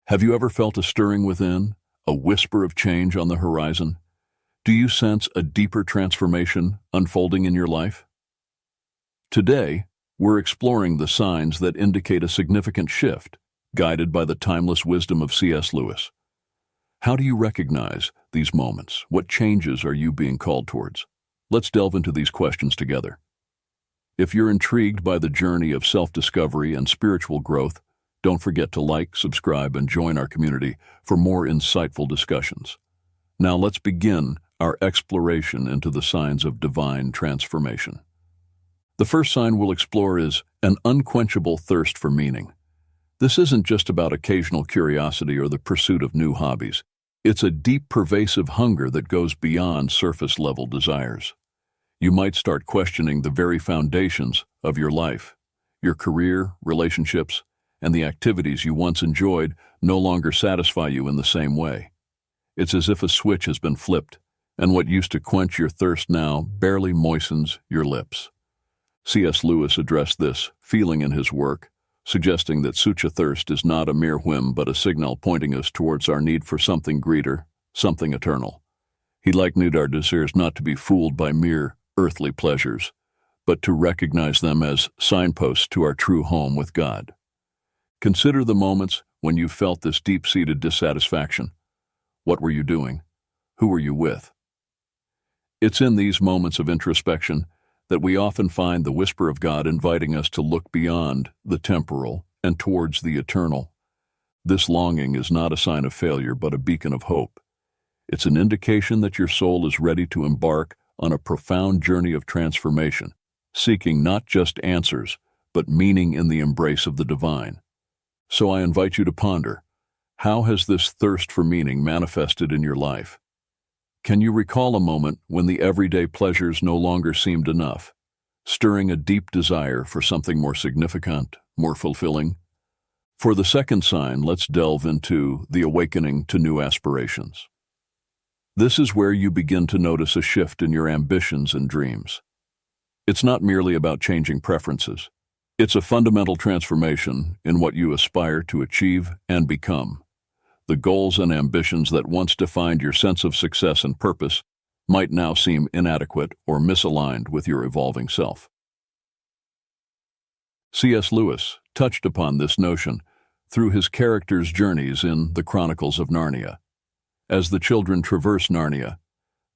Have you ever felt a stirring within, a whisper of change on the horizon? Do you sense a deeper transformation unfolding in your life? Today, we're exploring the signs that indicate a significant shift, guided by the timeless wisdom of C.S. Lewis. How do you recognize these moments? What changes are you being called towards? Let's delve into these questions together. If you're intrigued by the journey of self-discovery and spiritual growth, don't forget to like, subscribe, and join our community for more insightful discussions. Now let's begin our exploration into the signs of divine transformation. The first sign we'll explore is an unquenchable thirst for meaning. This isn't just about occasional curiosity or the pursuit of new hobbies. It's a deep, pervasive hunger that goes beyond surface-level desires. You might start questioning the very foundations of your life. Your career, relationships, and the activities you once enjoyed no longer satisfy you in the same way. It's as if a switch has been flipped, and what used to quench your thirst now barely moistens your lips. C.S. Lewis addressed this feeling in his work, suggesting that such a thirst is not a mere whim but a signal pointing us towards our need for something greater, something eternal. He likened our desires not to be fooled by mere earthly pleasures, but to recognize them as signposts to our true home with God. Consider the moments when you felt this deep-seated dissatisfaction. What were you doing? Who were you with? It's in these moments of introspection that we often find the whisper of God inviting us to look beyond the temporal and towards the eternal. This longing is not a sign of failure, but a beacon of hope. It's an indication that your soul is ready to embark on a profound journey of transformation, seeking not just answers, but meaning in the embrace of the divine. So I invite you to ponder, how has this thirst for meaning manifested in your life? Can you recall a moment when the everyday pleasures no longer seemed enough, stirring a deep desire for something more significant, more fulfilling? For the second sign, let's delve into the awakening to new aspirations. This is where you begin to notice a shift in your ambitions and dreams. It's not merely about changing preferences. It's a fundamental transformation in what you aspire to achieve and become. The goals and ambitions that once defined your sense of success and purpose might now seem inadequate or misaligned with your evolving self. C.S. Lewis touched upon this notion through his characters' journeys in the Chronicles of Narnia. As the children traverse Narnia,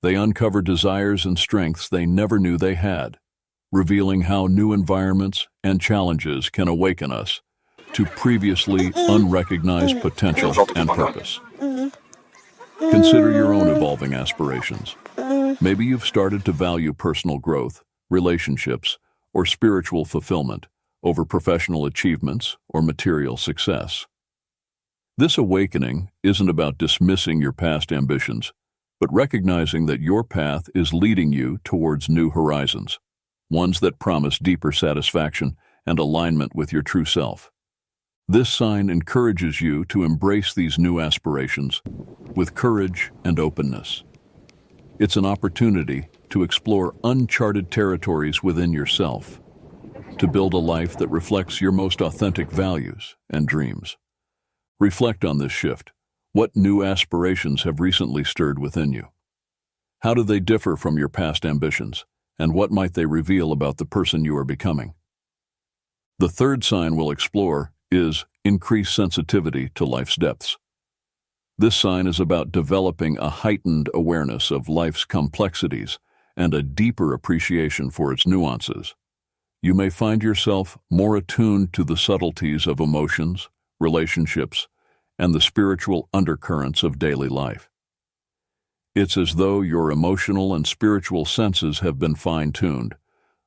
they uncover desires and strengths they never knew they had, revealing how new environments and challenges can awaken us to previously unrecognized potential and purpose. Consider your own evolving aspirations. Maybe you've started to value personal growth, relationships, or spiritual fulfillment over professional achievements or material success. This awakening isn't about dismissing your past ambitions, but recognizing that your path is leading you towards new horizons, ones that promise deeper satisfaction and alignment with your true self. This sign encourages you to embrace these new aspirations with courage and openness. It's an opportunity to explore uncharted territories within yourself, to build a life that reflects your most authentic values and dreams. Reflect on this shift. What new aspirations have recently stirred within you? How do they differ from your past ambitions? And what might they reveal about the person you are becoming? The third sign we'll explore is increased sensitivity to life's depths. This sign is about developing a heightened awareness of life's complexities and a deeper appreciation for its nuances. You may find yourself more attuned to the subtleties of emotions, relationships, and the spiritual undercurrents of daily life. It's as though your emotional and spiritual senses have been fine-tuned,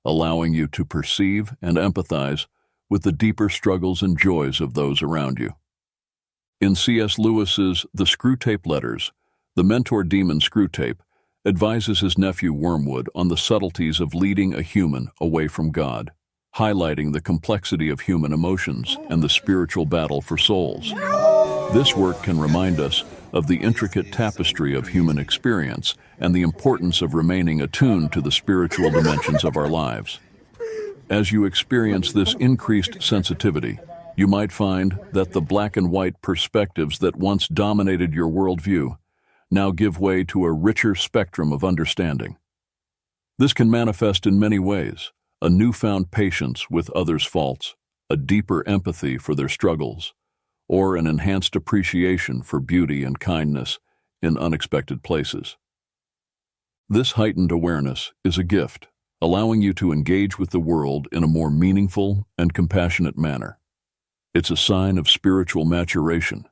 allowing you to perceive and empathize with the deeper struggles and joys of those around you. In C.S. Lewis's The Screwtape Letters, the mentor demon Screwtape advises his nephew Wormwood on the subtleties of leading a human away from God, highlighting the complexity of human emotions and the spiritual battle for souls. This work can remind us of the intricate tapestry of human experience and the importance of remaining attuned to the spiritual dimensions of our lives. As you experience this increased sensitivity, You might find that the black and white perspectives that once dominated your worldview now give way to a richer spectrum of understanding. This can manifest in many ways: a newfound patience with others' faults, a deeper empathy for their struggles, or an enhanced appreciation for beauty and kindness in unexpected places. This heightened awareness is a gift, allowing you to engage with the world in a more meaningful and compassionate manner. It's a sign of spiritual maturation,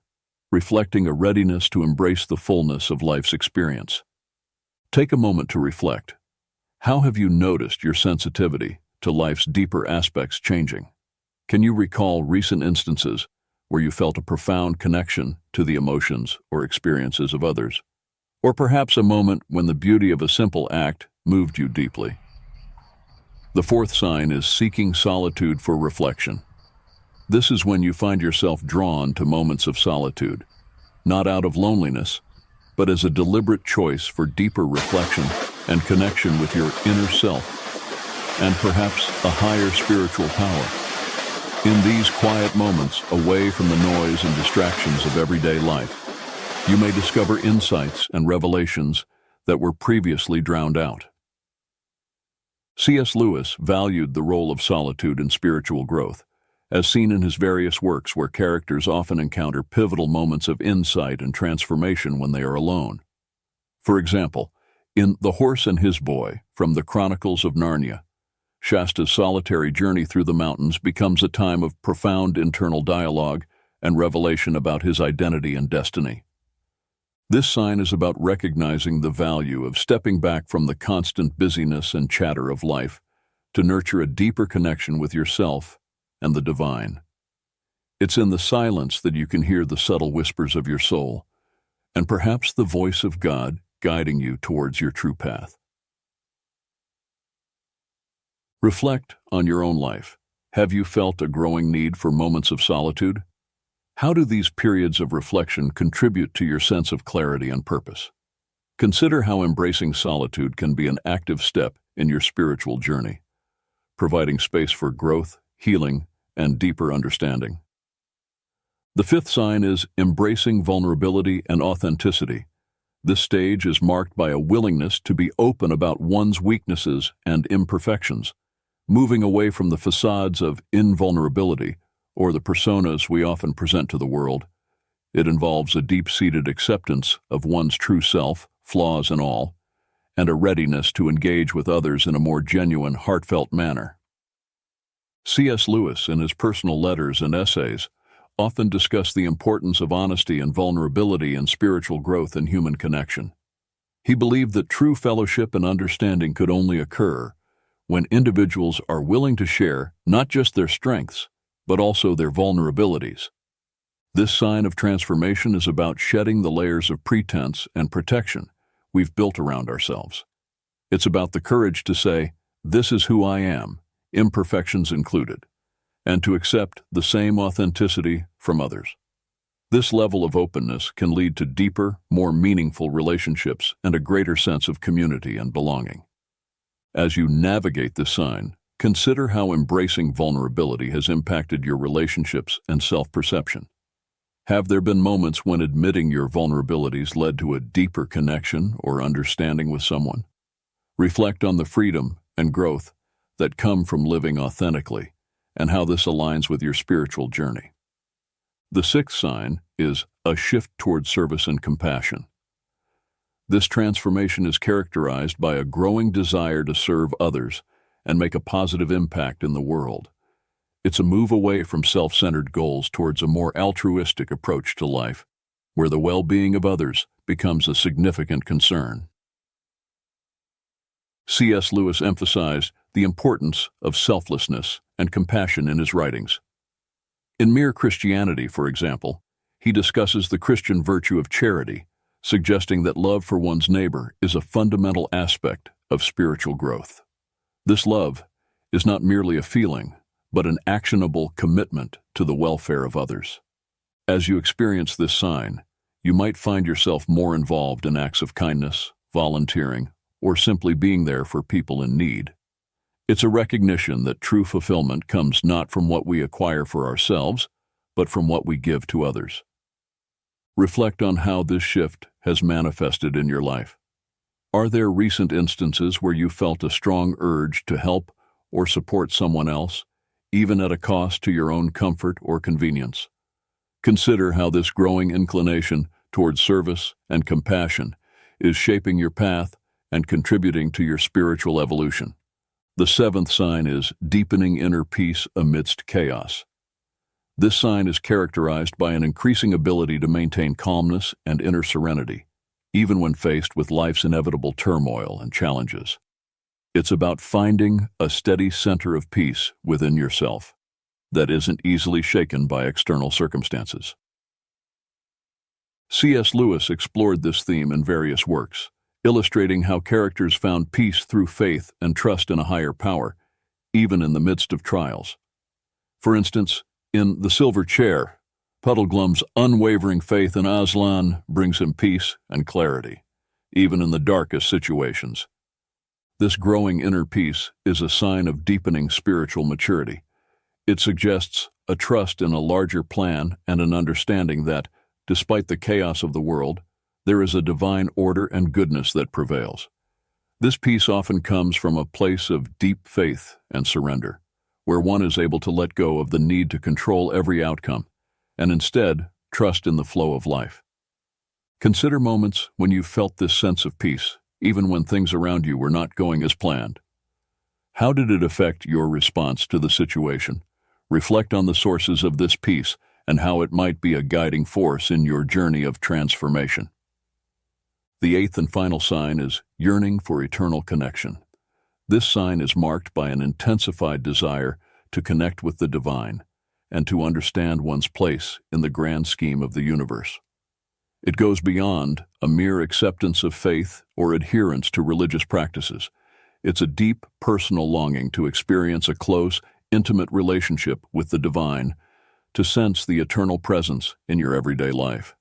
reflecting a readiness to embrace the fullness of life's experience. Take a moment to reflect. How have you noticed your sensitivity to life's deeper aspects changing? Can you recall recent instances where you felt a profound connection to the emotions or experiences of others? Or perhaps a moment when the beauty of a simple act moved you deeply? The fourth sign is seeking solitude for reflection. This is when you find yourself drawn to moments of solitude, not out of loneliness, but as a deliberate choice for deeper reflection and connection with your inner self, and perhaps a higher spiritual power. In these quiet moments, away from the noise and distractions of everyday life, you may discover insights and revelations that were previously drowned out. C.S. Lewis valued the role of solitude in spiritual growth, as seen in his various works where characters often encounter pivotal moments of insight and transformation when they are alone. For example, in The Horse and His Boy, from the Chronicles of Narnia, Shasta's solitary journey through the mountains becomes a time of profound internal dialogue and revelation about his identity and destiny. This sign is about recognizing the value of stepping back from the constant busyness and chatter of life to nurture a deeper connection with yourself and the divine. It's in the silence that you can hear the subtle whispers of your soul, and perhaps the voice of God guiding you towards your true path. Reflect on your own life. Have you felt a growing need for moments of solitude? How do these periods of reflection contribute to your sense of clarity and purpose? Consider how embracing solitude can be an active step in your spiritual journey, providing space for growth, healing, and deeper understanding. The fifth sign is embracing vulnerability and authenticity. This stage is marked by a willingness to be open about one's weaknesses and imperfections, moving away from the facades of invulnerability or the personas we often present to the world. It involves a deep-seated acceptance of one's true self, flaws and all, and a readiness to engage with others in a more genuine, heartfelt manner. C.S. Lewis, in his personal letters and essays, often discussed the importance of honesty and vulnerability in spiritual growth and human connection. He believed that true fellowship and understanding could only occur when individuals are willing to share not just their strengths, but also their vulnerabilities. This sign of transformation is about shedding the layers of pretense and protection we've built around ourselves. It's about the courage to say, "This is who I am, imperfections included," and to accept the same authenticity from others. This level of openness can lead to deeper, more meaningful relationships and a greater sense of community and belonging. As you navigate this sign, consider how embracing vulnerability has impacted your relationships and self-perception. Have there been moments when admitting your vulnerabilities led to a deeper connection or understanding with someone? Reflect on the freedom and growth that come from living authentically and how this aligns with your spiritual journey. The sixth sign is a shift toward service and compassion. This transformation is characterized by a growing desire to serve others and make a positive impact in the world. It's a move away from self-centered goals towards a more altruistic approach to life, where the well-being of others becomes a significant concern. C.S. Lewis emphasized the importance of selflessness and compassion in his writings. In Mere Christianity, for example, he discusses the Christian virtue of charity, suggesting that love for one's neighbor is a fundamental aspect of spiritual growth. This love is not merely a feeling, but an actionable commitment to the welfare of others. As you experience this sign, you might find yourself more involved in acts of kindness, volunteering, or simply being there for people in need. It's a recognition that true fulfillment comes not from what we acquire for ourselves, but from what we give to others. Reflect on how this shift has manifested in your life. Are there recent instances where you felt a strong urge to help or support someone else, even at a cost to your own comfort or convenience? Consider how this growing inclination towards service and compassion is shaping your path and contributing to your spiritual evolution. The seventh sign is deepening inner peace amidst chaos. This sign is characterized by an increasing ability to maintain calmness and inner serenity, even when faced with life's inevitable turmoil and challenges. It's about finding a steady center of peace within yourself that isn't easily shaken by external circumstances. C.S. Lewis explored this theme in various works, illustrating how characters found peace through faith and trust in a higher power, even in the midst of trials. For instance, in The Silver Chair, Puddleglum's unwavering faith in Aslan brings him peace and clarity, even in the darkest situations. This growing inner peace is a sign of deepening spiritual maturity. It suggests a trust in a larger plan and an understanding that, despite the chaos of the world, there is a divine order and goodness that prevails. This peace often comes from a place of deep faith and surrender, where one is able to let go of the need to control every outcome and instead trust in the flow of life. Consider moments when you felt this sense of peace, even when things around you were not going as planned. How did it affect your response to the situation? Reflect on the sources of this peace and how it might be a guiding force in your journey of transformation. The eighth and final sign is yearning for eternal connection. This sign is marked by an intensified desire to connect with the divine and to understand one's place in the grand scheme of the universe. It goes beyond a mere acceptance of faith or adherence to religious practices. It's a deep, personal longing to experience a close, intimate relationship with the divine, to sense the eternal presence in your everyday life.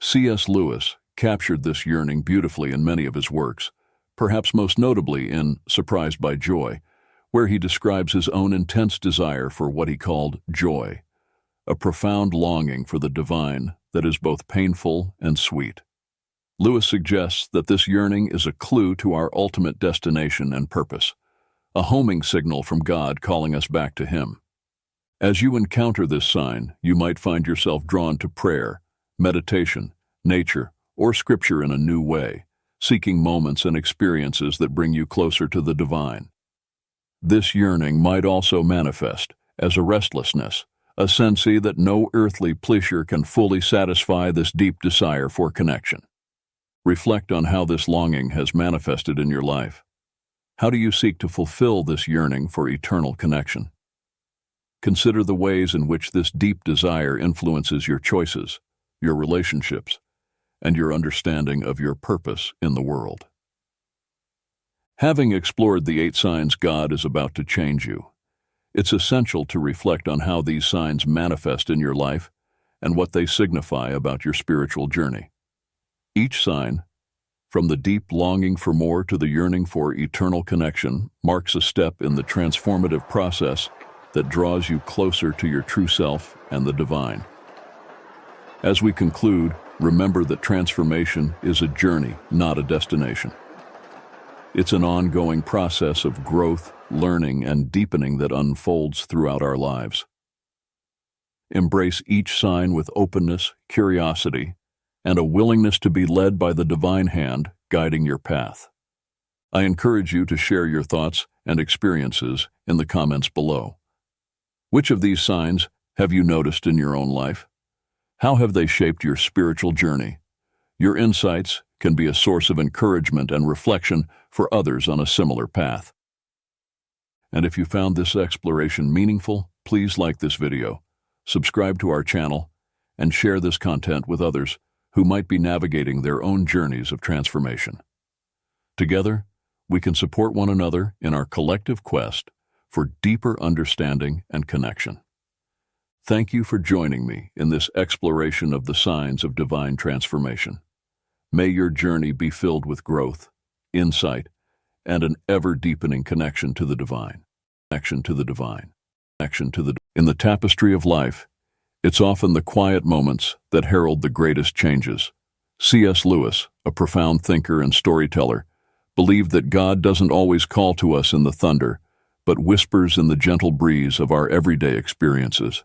C.S. Lewis captured this yearning beautifully in many of his works, perhaps most notably in Surprised by Joy, where he describes his own intense desire for what he called joy, a profound longing for the divine that is both painful and sweet. Lewis suggests that this yearning is a clue to our ultimate destination and purpose, a homing signal from God calling us back to Him. As you encounter this sign, you might find yourself drawn to prayer, meditation, nature, or Scripture in a new way, seeking moments and experiences that bring you closer to the divine. This yearning might also manifest as a restlessness, a sense that no earthly pleasure can fully satisfy this deep desire for connection. Reflect on how this longing has manifested in your life. How do you seek to fulfill this yearning for eternal connection? Consider the ways in which this deep desire influences your choices, your relationships, and your understanding of your purpose in the world. Having explored the 8 signs God is about to change you, it's essential to reflect on how these signs manifest in your life and what they signify about your spiritual journey. Each sign, from the deep longing for more to the yearning for eternal connection, marks a step in the transformative process that draws you closer to your true self and the divine. As we conclude, remember that transformation is a journey, not a destination. It's an ongoing process of growth, learning, and deepening that unfolds throughout our lives. Embrace each sign with openness, curiosity, and a willingness to be led by the divine hand guiding your path. I encourage you to share your thoughts and experiences in the comments below. Which of these signs have you noticed in your own life? How have they shaped your spiritual journey? Your insights can be a source of encouragement and reflection for others on a similar path. And if you found this exploration meaningful, please like this video, subscribe to our channel, and share this content with others who might be navigating their own journeys of transformation. Together, we can support one another in our collective quest for deeper understanding and connection. Thank you for joining me in this exploration of the signs of divine transformation. May your journey be filled with growth, insight, and an ever-deepening connection to the divine. In the tapestry of life, It's often the quiet moments that herald the greatest changes. C.S. Lewis, a profound thinker and storyteller, believed that God doesn't always call to us in the thunder, but whispers in the gentle breeze of our everyday experiences.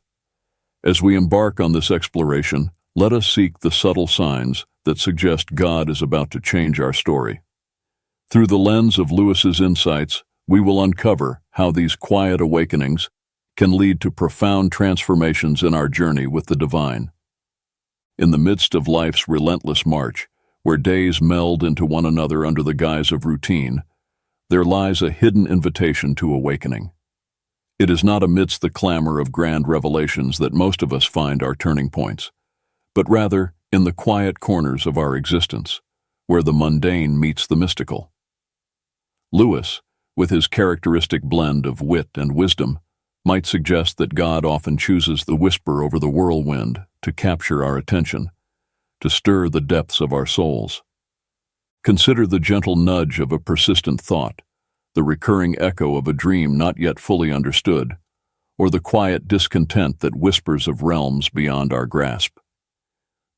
As we embark on this exploration, let us seek the subtle signs that suggest God is about to change our story. Through the lens of Lewis's insights, we will uncover how these quiet awakenings can lead to profound transformations in our journey with the divine. In the midst of life's relentless march, where days meld into one another under the guise of routine, there lies a hidden invitation to awakening. It is not amidst the clamor of grand revelations that most of us find our turning points, but rather in the quiet corners of our existence, where the mundane meets the mystical. Lewis, with his characteristic blend of wit and wisdom, might suggest that God often chooses the whisper over the whirlwind to capture our attention, to stir the depths of our souls. Consider the gentle nudge of a persistent thought, the recurring echo of a dream not yet fully understood, or the quiet discontent that whispers of realms beyond our grasp.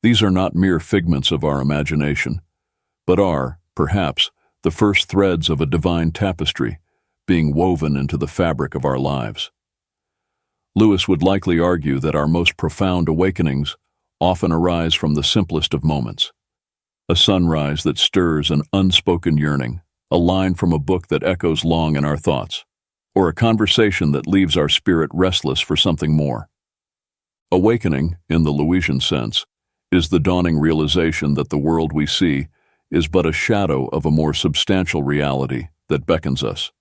These are not mere figments of our imagination, but are, perhaps, the first threads of a divine tapestry being woven into the fabric of our lives. Lewis would likely argue that our most profound awakenings often arise from the simplest of moments. A sunrise that stirs an unspoken yearning, a line from a book that echoes long in our thoughts, or a conversation that leaves our spirit restless for something more. Awakening, in the Lewisian sense, is the dawning realization that the world we see is but a shadow of a more substantial reality that beckons us.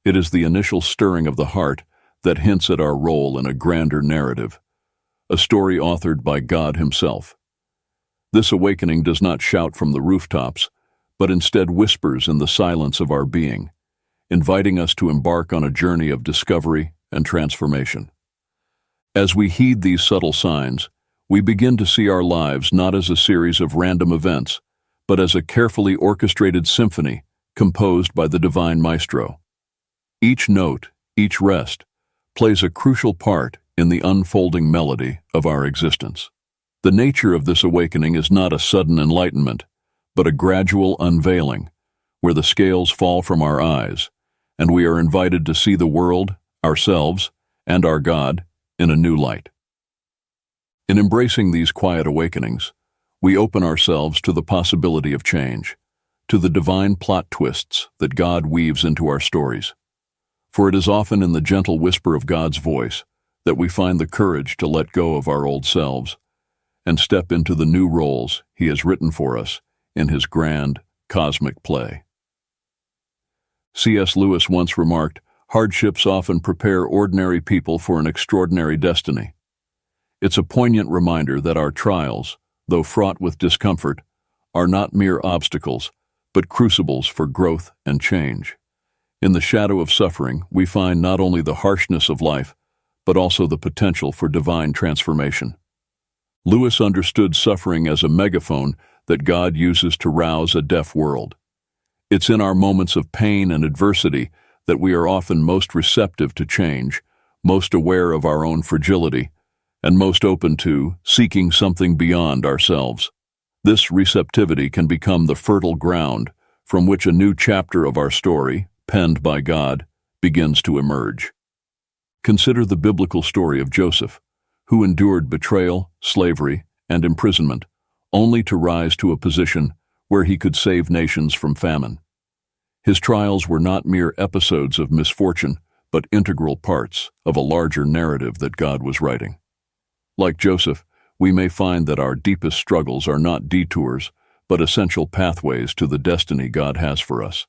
It is the initial stirring of the heart that hints at our role in a grander narrative, a story authored by God Himself. This awakening does not shout from the rooftops, but instead whispers in the silence of our being, inviting us to embark on a journey of discovery and transformation. As we heed these subtle signs, we begin to see our lives not as a series of random events, but as a carefully orchestrated symphony composed by the divine maestro. Each note, each rest, plays a crucial part in the unfolding melody of our existence. The nature of this awakening is not a sudden enlightenment, but a gradual unveiling, where the scales fall from our eyes, and we are invited to see the world, ourselves, and our God in a new light. In embracing these quiet awakenings, we open ourselves to the possibility of change, to the divine plot twists that God weaves into our stories. For it is often in the gentle whisper of God's voice that we find the courage to let go of our old selves and step into the new roles He has written for us in His grand, cosmic play. C.S. Lewis once remarked, "Hardships often prepare ordinary people for an extraordinary destiny." It's a poignant reminder that our trials, though fraught with discomfort, are not mere obstacles, but crucibles for growth and change. In the shadow of suffering, we find not only the harshness of life, but also the potential for divine transformation. Lewis understood suffering as a megaphone that God uses to rouse a deaf world. It's in our moments of pain and adversity that we are often most receptive to change, most aware of our own fragility, and most open to seeking something beyond ourselves. This receptivity can become the fertile ground from which a new chapter of our story, penned by God, begins to emerge. Consider the biblical story of Joseph, who endured betrayal, slavery, and imprisonment, only to rise to a position where he could save nations from famine. His trials were not mere episodes of misfortune, but integral parts of a larger narrative that God was writing. Like Joseph, we may find that our deepest struggles are not detours, but essential pathways to the destiny God has for us.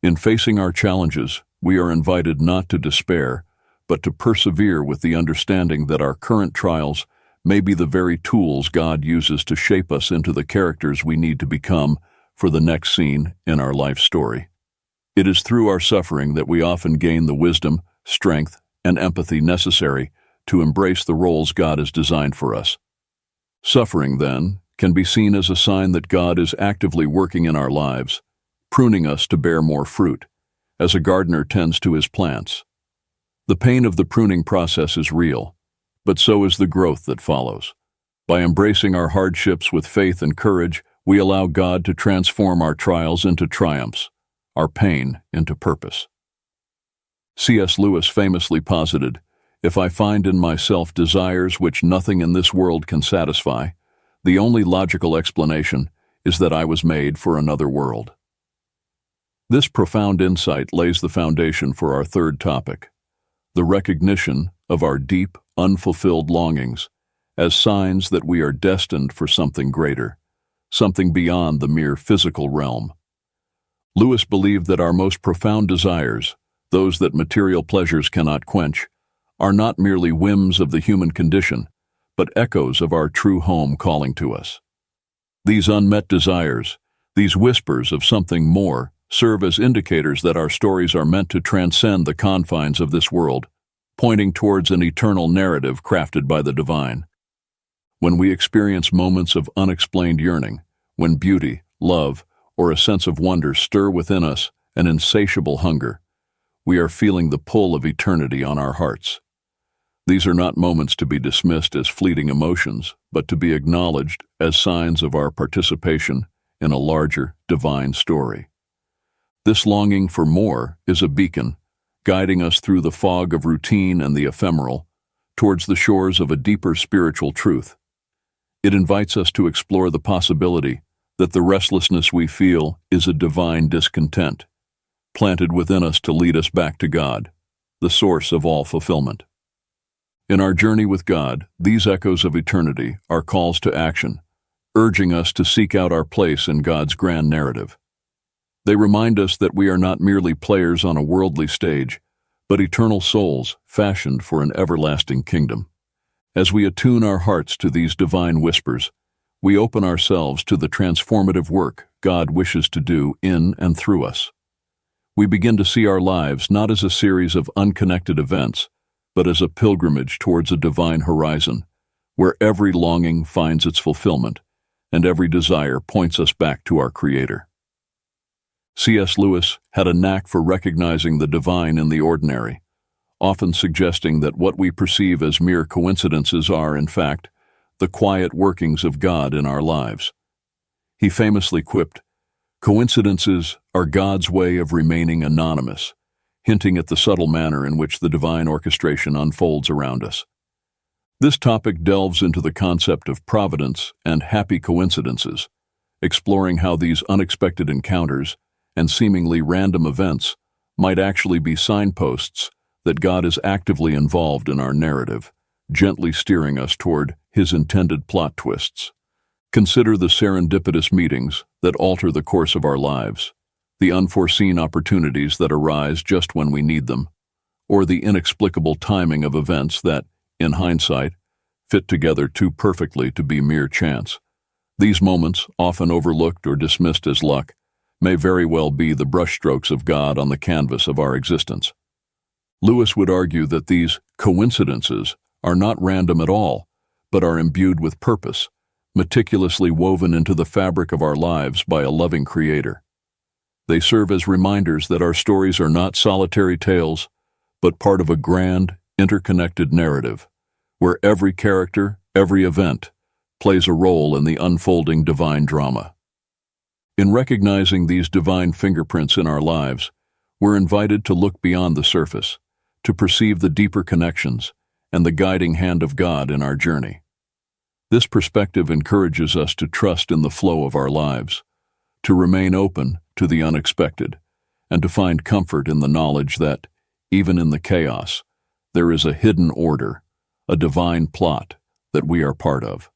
In facing our challenges, we are invited not to despair, but to persevere with the understanding that our current trials may be the very tools God uses to shape us into the characters we need to become for the next scene in our life story. It is through our suffering that we often gain the wisdom, strength, and empathy necessary to embrace the roles God has designed for us. Suffering, then, can be seen as a sign that God is actively working in our lives, pruning us to bear more fruit, as a gardener tends to his plants. The pain of the pruning process is real, but so is the growth that follows. By embracing our hardships with faith and courage, we allow God to transform our trials into triumphs, our pain into purpose. C.S. Lewis famously posited, "If I find in myself desires which nothing in this world can satisfy, the only logical explanation is that I was made for another world." This profound insight lays the foundation for our third topic, the recognition of our deep, unfulfilled longings as signs that we are destined for something greater, something beyond the mere physical realm. Lewis believed that our most profound desires, those that material pleasures cannot quench, are not merely whims of the human condition, but echoes of our true home calling to us. These unmet desires, these whispers of something more, serve as indicators that our stories are meant to transcend the confines of this world, pointing towards an eternal narrative crafted by the divine. When we experience moments of unexplained yearning, when beauty, love, or a sense of wonder stir within us an insatiable hunger, we are feeling the pull of eternity on our hearts. These are not moments to be dismissed as fleeting emotions, but to be acknowledged as signs of our participation in a larger, divine story. This longing for more is a beacon, guiding us through the fog of routine and the ephemeral, towards the shores of a deeper spiritual truth. It invites us to explore the possibility that the restlessness we feel is a divine discontent, planted within us to lead us back to God, the source of all fulfillment. In our journey with God, these echoes of eternity are calls to action, urging us to seek out our place in God's grand narrative. They remind us that we are not merely players on a worldly stage, but eternal souls fashioned for an everlasting kingdom. As we attune our hearts to these divine whispers, we open ourselves to the transformative work God wishes to do in and through us. We begin to see our lives not as a series of unconnected events, but as a pilgrimage towards a divine horizon, where every longing finds its fulfillment, and every desire points us back to our Creator. C.S. Lewis had a knack for recognizing the divine in the ordinary, often suggesting that what we perceive as mere coincidences are, in fact, the quiet workings of God in our lives. He famously quipped, "Coincidences are God's way of remaining anonymous," hinting at the subtle manner in which the divine orchestration unfolds around us. This topic delves into the concept of providence and happy coincidences, exploring how these unexpected encounters and seemingly random events might actually be signposts that God is actively involved in our narrative, gently steering us toward His intended plot twists. Consider the serendipitous meetings that alter the course of our lives, the unforeseen opportunities that arise just when we need them, or the inexplicable timing of events that, in hindsight, fit together too perfectly to be mere chance. These moments, often overlooked or dismissed as luck, may very well be the brushstrokes of God on the canvas of our existence. Lewis would argue that these coincidences are not random at all, but are imbued with purpose, meticulously woven into the fabric of our lives by a loving Creator. They serve as reminders that our stories are not solitary tales, but part of a grand, interconnected narrative, where every character, every event, plays a role in the unfolding divine drama. In recognizing these divine fingerprints in our lives, we're invited to look beyond the surface, to perceive the deeper connections and the guiding hand of God in our journey. This perspective encourages us to trust in the flow of our lives, to remain open to the unexpected, and to find comfort in the knowledge that, even in the chaos, there is a hidden order, a divine plot that we are part of.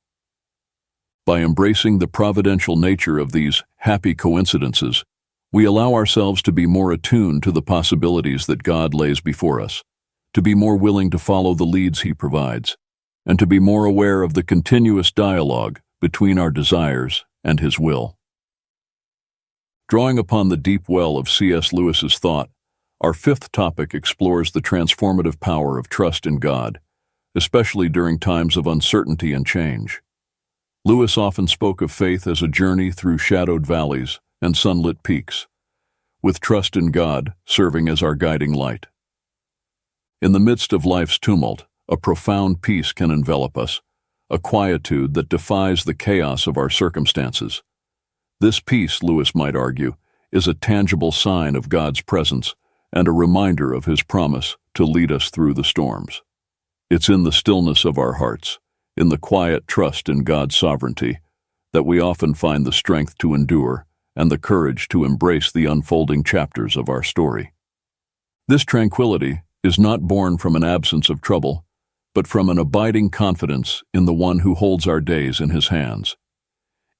By embracing the providential nature of these happy coincidences, we allow ourselves to be more attuned to the possibilities that God lays before us, to be more willing to follow the leads He provides, and to be more aware of the continuous dialogue between our desires and His will. Drawing upon the deep well of C.S. Lewis's thought, our fifth topic explores the transformative power of trust in God, especially during times of uncertainty and change. Lewis often spoke of faith as a journey through shadowed valleys and sunlit peaks, with trust in God serving as our guiding light. In the midst of life's tumult, a profound peace can envelop us, a quietude that defies the chaos of our circumstances. This peace, Lewis might argue, is a tangible sign of God's presence and a reminder of His promise to lead us through the storms. It's in the stillness of our hearts, in the quiet trust in God's sovereignty, that we often find the strength to endure and the courage to embrace the unfolding chapters of our story. This tranquility is not born from an absence of trouble, but from an abiding confidence in the One who holds our days in His hands.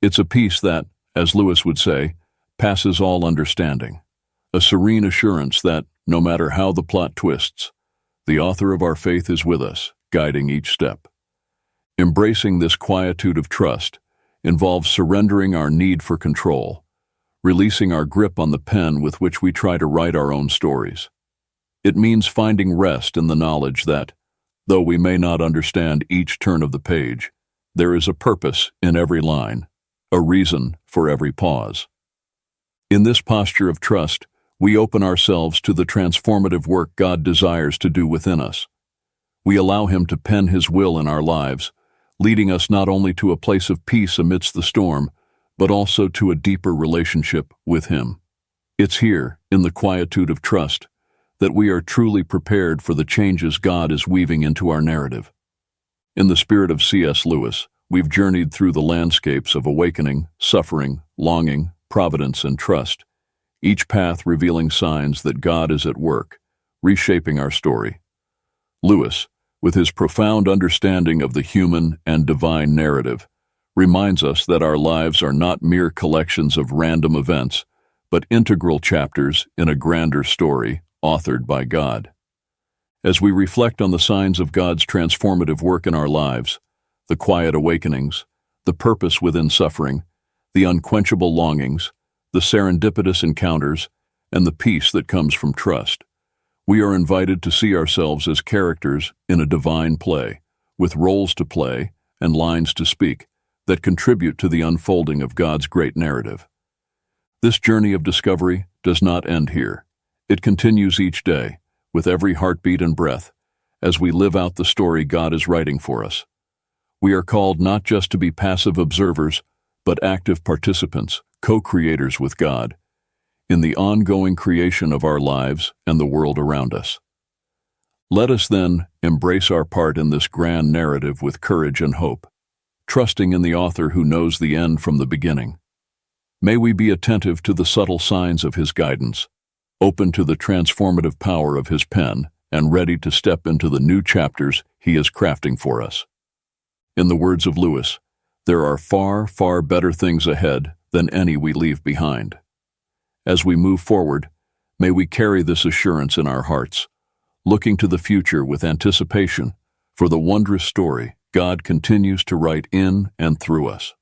It's a peace that, as Lewis would say, passes all understanding, a serene assurance that, no matter how the plot twists, the author of our faith is with us, guiding each step. Embracing this quietude of trust involves surrendering our need for control, releasing our grip on the pen with which we try to write our own stories. It means finding rest in the knowledge that, though we may not understand each turn of the page, there is a purpose in every line, a reason for every pause. In this posture of trust, we open ourselves to the transformative work God desires to do within us. We allow Him to pen His will in our lives, leading us not only to a place of peace amidst the storm, but also to a deeper relationship with Him. It's here, in the quietude of trust, that we are truly prepared for the changes God is weaving into our narrative. In the spirit of C.S. Lewis, we've journeyed through the landscapes of awakening, suffering, longing, providence, and trust, each path revealing signs that God is at work, reshaping our story. Lewis, with his profound understanding of the human and divine narrative, reminds us that our lives are not mere collections of random events, but integral chapters in a grander story authored by God. As we reflect on the signs of God's transformative work in our lives, the quiet awakenings, the purpose within suffering, the unquenchable longings, the serendipitous encounters, and the peace that comes from trust, we are invited to see ourselves as characters in a divine play, with roles to play and lines to speak, that contribute to the unfolding of God's great narrative. This journey of discovery does not end here. It continues each day, with every heartbeat and breath, as we live out the story God is writing for us. We are called not just to be passive observers, but active participants, co-creators with God, in the ongoing creation of our lives and the world around us. Let us then embrace our part in this grand narrative with courage and hope, trusting in the author who knows the end from the beginning. May we be attentive to the subtle signs of His guidance, open to the transformative power of His pen, and ready to step into the new chapters He is crafting for us. In the words of Lewis, there are far, far better things ahead than any we leave behind. As we move forward, may we carry this assurance in our hearts, looking to the future with anticipation for the wondrous story God continues to write in and through us.